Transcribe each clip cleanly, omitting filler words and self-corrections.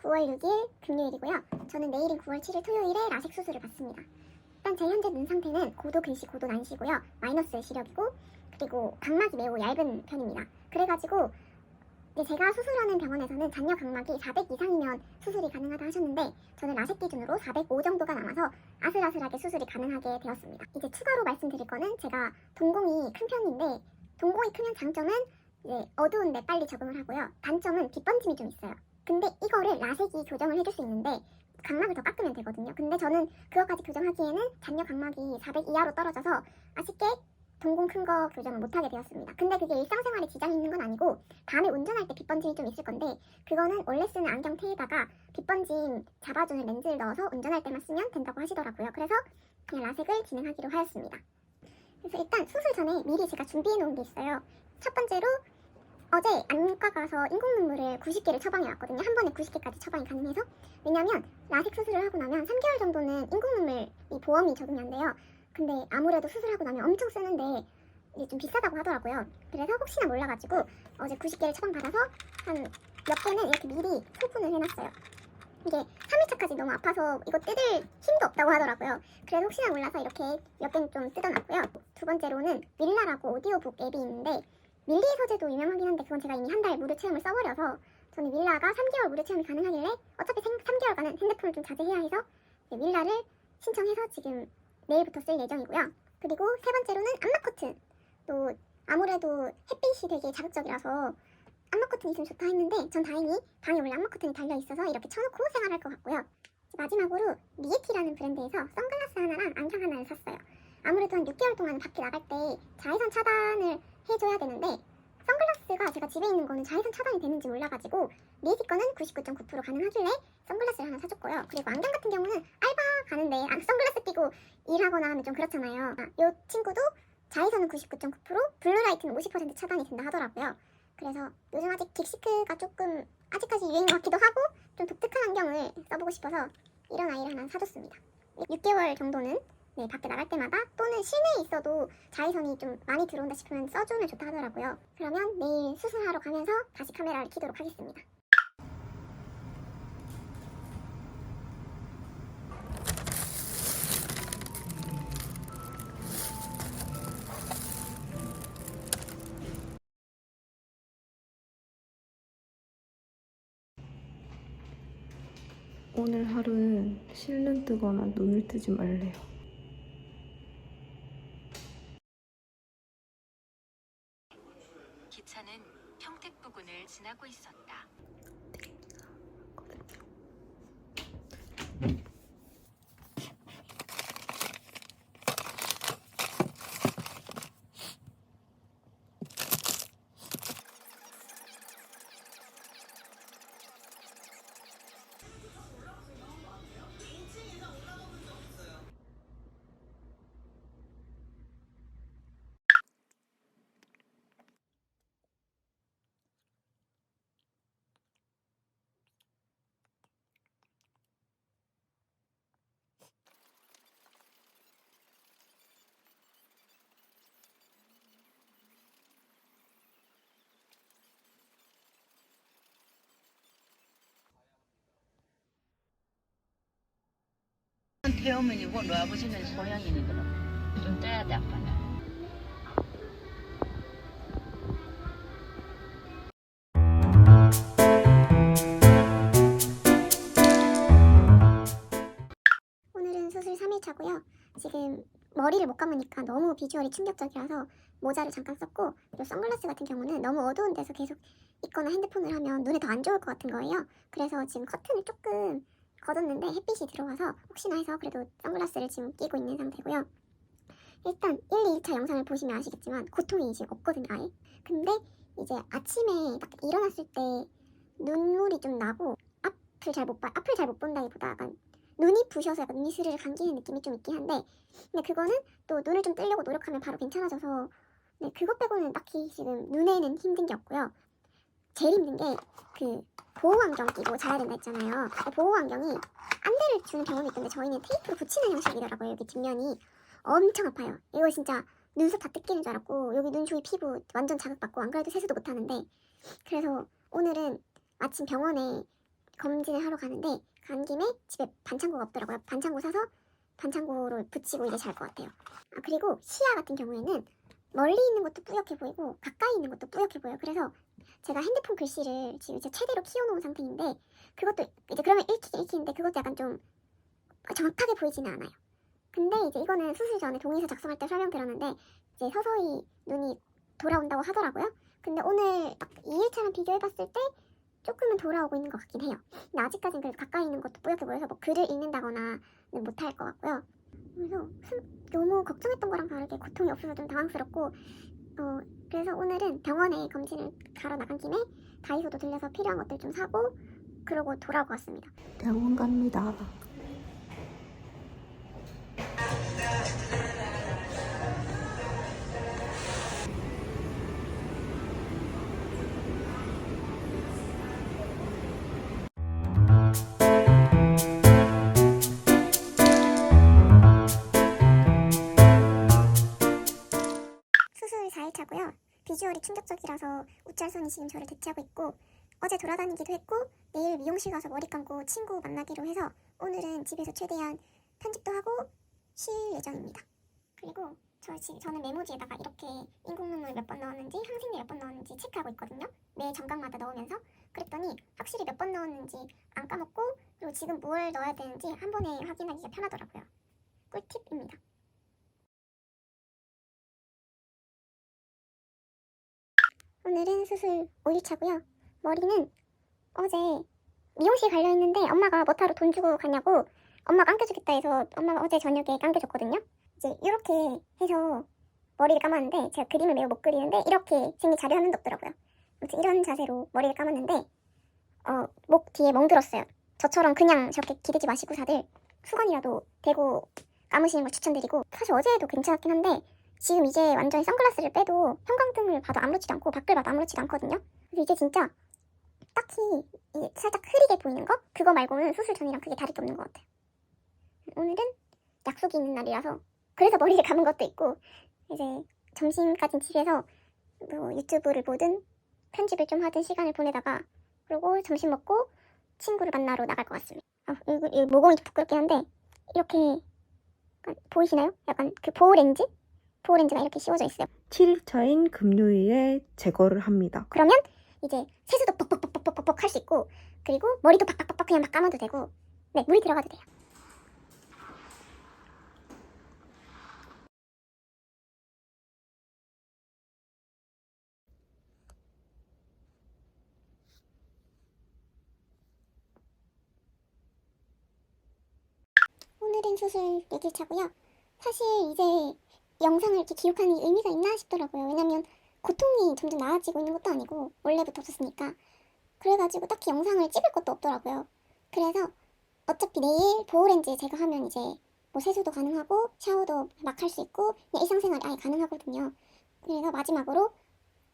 9월 6일 금요일이고요. 저는 내일인 9월 7일 토요일에 라섹 수술을 받습니다. 일단 제 현재 눈 상태는 고도 근시, 고도 난시고요. 마이너스 시력이고, 그리고 각막이 매우 얇은 편입니다. 그래가지고 이제 제가 수술하는 병원에서는 잔여 각막이 400 이상이면 수술이 가능하다 하셨는데, 저는 라섹 기준으로 405 정도가 남아서 아슬아슬하게 수술이 가능하게 되었습니다. 이제 추가로 말씀드릴 거는, 제가 동공이 큰 편인데, 동공이 크면 장점은 이제 어두운데 빨리 적응을 하고요. 단점은 빗번짐이 좀 있어요. 근데 이거를 라섹이 교정을 해줄 수 있는데 각막을 더 깎으면 되거든요. 근데 저는 그것까지 교정하기에는 잔여 각막이 400 이하로 떨어져서 아쉽게 동공 큰 거 교정을 못하게 되었습니다. 근데 그게 일상생활에 지장이 있는 건 아니고, 다음에 운전할 때 빗번짐이 좀 있을 건데, 그거는 원래 쓰는 안경 테에다가 빗번짐 잡아주는 렌즈를 넣어서 운전할 때만 쓰면 된다고 하시더라고요. 그래서 그냥 라섹을 진행하기로 하였습니다. 그래서 일단 수술 전에 미리 제가 준비해 놓은 게 있어요. 첫 번째로 어제 안과 가서 인공 눈물을 90개를 처방해 왔거든요. 한 번에 90개까지 처방이 가능해서. 왜냐면 라섹 수술을 하고 나면 3개월 정도는 인공 눈물이 보험이 적용이 안 돼요. 근데 아무래도 수술하고 나면 엄청 쓰는데 이게 좀 비싸다고 하더라고요. 그래서 혹시나 몰라가지고 어제 90개를 처방받아서 한 몇 개는 이렇게 미리 소분을 해놨어요. 이게 3일차까지 너무 아파서 이거 뜯을 힘도 없다고 하더라고요. 그래서 혹시나 몰라서 이렇게 몇 개는 좀 뜯어놨고요. 두 번째로는 윌라라고 오디오북 앱이 있는데, 밀리 소재도 유명하긴 한데 그건 제가 이미 한 달 무료 체험을 써버려서 저는 윌라가 3개월 무료 체험이 가능하길래 어차피 3개월간은 핸드폰을 좀 자제해야 해서 윌라를 신청해서 지금 내일부터 쓸 예정이고요. 그리고 세 번째로는 암막 커튼. 또 아무래도 햇빛이 되게 자극적이라서 암막 커튼 있으면 좋다 했는데, 전 다행히 방에 원래 암막 커튼이 달려있어서 이렇게 쳐놓고 생활할 것 같고요. 마지막으로 미에티라는 브랜드에서 선글라스 하나랑 안경 하나를 샀어요. 아무래도 한 6개월 동안 밖에 나갈 때 자외선 차단을 해줘야 되는데, 선글라스가 제가 집에 있는 거는 자외선 차단이 되는지 몰라가지고 미에티 거는 99.9% 가능하길래 선글라스를 하나 사줬고요. 그리고 안경 같은 경우는 알바 가는데 선글라스 끼고 일하거나 하면 좀 그렇잖아요. 이 친구도 자외선은 99.9%, 블루라이트는 50% 차단이 된다 하더라고요. 그래서 요즘 아직 긱시크가 조금 아직까지 유행인 것 같기도 하고, 좀 독특한 안경을 써보고 싶어서 이런 아이를 하나 사줬습니다. 6개월 정도는 밖에 나갈 때마다, 또는 실내에 있어도 자외선이 좀 많이 들어온다 싶으면 써주면 좋다 하더라고요. 그러면 내일 수술하러 가면서 다시 카메라를 켜도록 하겠습니다. 오늘 하루는 실눈 뜨거나 눈을 뜨지 말래요. 기차는 평택 부근을 지나고 있었다. 태우면이고 너 아버지는 소양인이더라. 좀 떼야 돼 아빠는. 오늘은 수술 3일차고요. 지금 머리를 못 감으니까 너무 비주얼이 충격적이라서 모자를 잠깐 썼고, 그리고 선글라스 같은 경우는 너무 어두운 데서 계속 있거나 핸드폰을 하면 눈에 더 안 좋을 것 같은 거예요. 그래서 지금 커튼을 조금 걷었는데 햇빛이 들어와서 혹시나 해서 그래도 선글라스를 지금 끼고 있는 상태고요. 일단 1, 2차 영상을 보시면 아시겠지만 고통이 지금 없거든요, 아예. 근데 이제 아침에 딱 일어났을 때 눈물이 좀 나고, 앞을 잘 못 본다기보다 약간 눈이 부셔서 약간 눈이 스르르 감기는 느낌이 좀 있긴 한데, 근데 그거는 또 눈을 좀 뜨려고 노력하면 바로 괜찮아져서, 그것 빼고는 딱히 지금 눈에는 힘든 게 없고요. 제일 힘든 게 그 보호안경 끼고 자야 된다 했잖아요. 보호안경이 안대를 주는 경우는 있던데 저희는 테이프로 붙이는 형식이더라고요. 여기 뒷면이 엄청 아파요. 이거 진짜 눈썹 다 뜯기는 줄 알았고, 여기 눈 주위 피부 완전 자극받고 안 그래도 세수도 못하는데, 그래서 오늘은 마침 병원에 검진을 하러 가는데 간 김에 집에 반창고가 없더라고요. 반창고 사서 반창고를 붙이고 이제 잘 것 같아요. 아, 그리고 시야 같은 경우에는 멀리 있는 것도 뿌옇게 보이고 가까이 있는 것도 뿌옇게 보여요. 그래서 제가 핸드폰 글씨를 지금 이제 최대로 키워놓은 상태인데 그것도 이제 그러면 읽히는데 그것도 약간 좀 정확하게 보이지는 않아요. 근데 이제 이거는 수술 전에 동의서 작성할 때 설명드렸는데 이제 서서히 눈이 돌아온다고 하더라고요. 근데 오늘 딱 2일차랑 비교해봤을 때 조금은 돌아오고 있는 것 같긴 해요. 근데 아직까지는 그래도 가까이 있는 것도 뿌옇게 보여서 뭐 글을 읽는다거나는 못할 것 같고요. 그래서 너무 걱정했던 거랑 다르게 고통이 없어서 좀 당황스럽고 그래서 오늘은 병원에 검진을 가러 나간 김에 다이소도 들려서 필요한 것들 좀 사고 그러고 돌아오고 왔습니다. 병원 갑니다. 수술 4일차고요. 비주얼이 충격적이라서 우짤손이 지금 저를 대체하고 있고 어제 돌아다니기도 했고 내일 미용실 가서 머리 감고 친구 만나기로 해서 오늘은 집에서 최대한 편집도 하고 쉴 예정입니다. 그리고 저는 메모지에다가 이렇게 인공눈물 몇 번 넣었는지 항생제 몇 번 넣었는지 체크하고 있거든요. 매 정각마다 넣으면서 그랬더니 확실히 몇 번 넣었는지 안 까먹고 그리고 지금 뭘 넣어야 되는지 한 번에 확인하기가 편하더라고요. 꿀팁입니다. 오늘은 수술 5일차고요. 머리는 어제 미용실 가려 했는데 엄마가 뭐하러 돈 주고 가냐고 엄마가 감겨주겠다 해서 엄마가 어제 저녁에 감겨줬거든요. 이제 이렇게 해서 머리를 감았는데 제가 그림을 매우 못 그리는데 이렇게 생긴 자료 화면도 없더라고요. 아무튼 이런 자세로 머리를 감았는데 목 뒤에 멍들었어요. 저처럼 그냥 저렇게 기대지 마시고 다들 수건이라도 대고 감으시는 걸 추천드리고 사실 어제도 괜찮았긴 한데 지금 이제 완전히 선글라스를 빼도 형광등을 봐도 아무렇지도 않고 밖을 봐도 아무렇지도 않거든요. 그래서 이제 진짜 딱히 살짝 흐리게 보이는 거? 그거 말고는 수술 전이랑 크게 다를 게 없는 것 같아요. 오늘은 약속이 있는 날이라서 그래서 머리를 감은 것도 있고 이제 점심까지 집에서 뭐 유튜브를 보든 편집을 좀 하든 시간을 보내다가 그리고 점심 먹고 친구를 만나러 나갈 것 같습니다. 이 모공이 좀 부끄럽긴 한데 이렇게 약간 보이시나요? 약간 그 보호렌즈가 이렇게 씌워져 있어요. 7일차인 금요일에 제거를 합니다. 그러면 이제 세수도 뻑뻑뻑뻑뻑뻑 할 수 있고 그리고 머리도 팍팍팍팍 그냥 막 감아도 되고 네, 물이 들어가도 돼요. 오늘은 수술 4일차고요. 사실 이제 영상을 이렇게 기록하는 게 의미가 있나 싶더라고요. 왜냐면 고통이 점점 나아지고 있는 것도 아니고 원래부터 없었으니까 그래가지고 딱히 영상을 찍을 것도 없더라고요. 그래서 어차피 내일 보호렌즈 제거하면 이제 뭐 세수도 가능하고 샤워도 막 할 수 있고 그냥 일상생활이 아예 가능하거든요. 그래서 마지막으로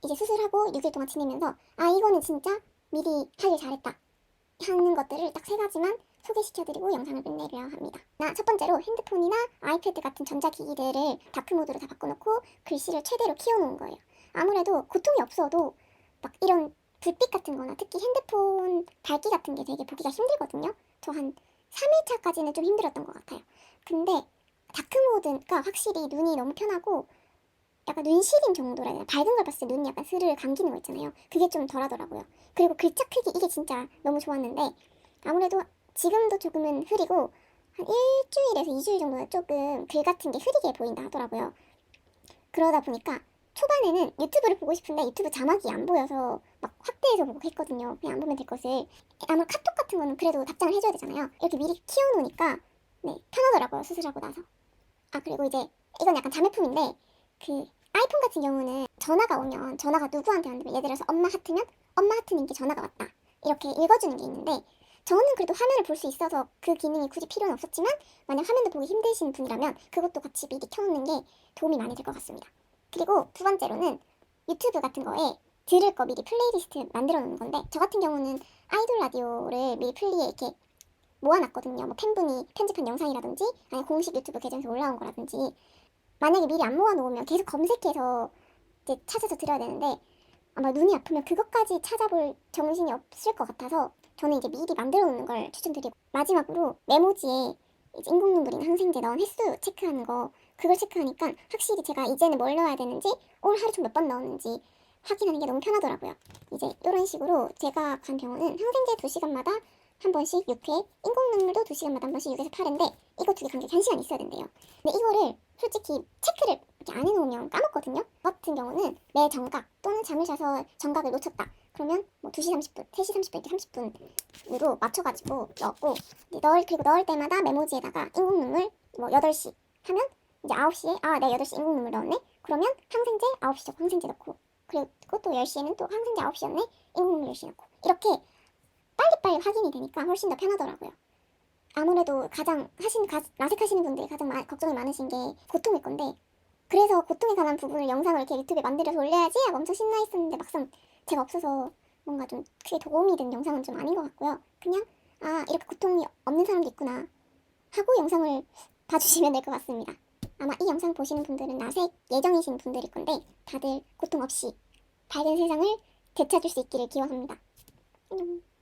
이제 수술하고 6일 동안 지내면서 이거는 진짜 미리 하길 잘했다 하는 것들을 딱 3가지만 소개시켜드리고 영상을 끝내려 합니다. 첫 번째로 핸드폰이나 아이패드 같은 전자기기들을 다크모드로 다 바꿔놓고 글씨를 최대로 키워놓은 거예요. 아무래도 고통이 없어도 막 이런 불빛 같은 거나 특히 핸드폰 밝기 같은 게 되게 보기가 힘들거든요. 저 한 3일차까지는 좀 힘들었던 것 같아요. 근데 다크모드가 확실히 눈이 너무 편하고 약간 눈시림 정도라 해야 되나? 밝은 걸 봤을 때 눈이 약간 스르르 감기는 거 있잖아요. 그게 좀 덜하더라고요. 그리고 글자 크기 이게 진짜 너무 좋았는데 아무래도 지금도 조금은 흐리고 한 일주일에서 2주일 정도는 조금 글 같은 게 흐리게 보인다 하더라고요. 그러다 보니까 초반에는 유튜브를 보고 싶은데 유튜브 자막이 안 보여서 막 확대해서 보고 했거든요. 그냥 안 보면 될 것을. 아무래도 카톡 같은 거는 그래도 답장을 해줘야 되잖아요. 이렇게 미리 키워놓으니까 네, 편하더라고요. 수술하고 나서. 그리고 이제 이건 약간 자매품인데 그 아이폰 같은 경우는 전화가 오면 전화가 누구한테 왔냐면 예를 들어서 엄마 하트면 엄마 하트님께 전화가 왔다 이렇게 읽어주는 게 있는데 저는 그래도 화면을 볼 수 있어서 그 기능이 굳이 필요는 없었지만 만약 화면도 보기 힘드신 분이라면 그것도 같이 미리 켜놓는 게 도움이 많이 될 것 같습니다. 그리고 두 번째로는 유튜브 같은 거에 들을 거 미리 플레이리스트 만들어 놓는 건데 저 같은 경우는 아이돌 라디오를 미리 플리에 이렇게 모아놨거든요. 뭐 팬분이 편집한 영상이라든지 아니면 공식 유튜브 계정에서 올라온 거라든지 만약에 미리 안 모아놓으면 계속 검색해서 이제 찾아서 들어야 되는데 아마 눈이 아프면 그것까지 찾아볼 정신이 없을 것 같아서 저는 이제 미리 만들어 놓는 걸 추천드리고, 마지막으로 메모지에 이제 인공 눈물이나 항생제 넣은 횟수 체크하는 거, 그걸 체크하니까 확실히 제가 이제는 뭘 넣어야 되는지, 올 하루 총 몇 번 넣었는지 확인하는 게 너무 편하더라고요. 이제 이런 식으로 제가 간 병원은 항생제 2시간마다 한 번씩 6회, 인공 눈물도 2시간마다 한 번씩 6에서 8회인데 이거 두 개 간격이 1시간 있어야 된대요. 근데 이거를 솔직히 체크를 이렇게 안 해놓으면 까먹거든요. 저 같은 경우는 매 정각 또는 잠을 자서 정각을 놓쳤다. 그러면 뭐 2시 30분, 3시 30분 이렇게 30분으로 맞춰가지고 넣었고, 그리고 넣을 때마다 메모지에다가 인공 눈물 뭐 8시 하면 이제 9시에 내가 8시 인공 눈물 넣었네? 그러면 항생제 9시죠. 항생제 넣고, 그리고 또 10시에는 또 항생제 9시였네? 인공 눈물 10시 넣고, 이렇게 빨리빨리 확인이 되니까 훨씬 더 편하더라고요. 아무래도 가장 라섹하시는 분들이 가장 걱정이 많으신 게 고통일 건데, 그래서 고통에 관한 부분을 영상을 이렇게 유튜브에 만들어서 올려야지 하고 엄청 신나 있었는데 막상 제가 없어서 뭔가 좀 크게 도움이 된 영상은 좀 아닌 것 같고요. 그냥 이렇게 고통이 없는 사람도 있구나 하고 영상을 봐주시면 될 것 같습니다. 아마 이 영상 보시는 분들은 라섹 예정이신 분들일 건데 다들 고통 없이 밝은 세상을 되찾을 수 있기를 기원합니다. 안녕.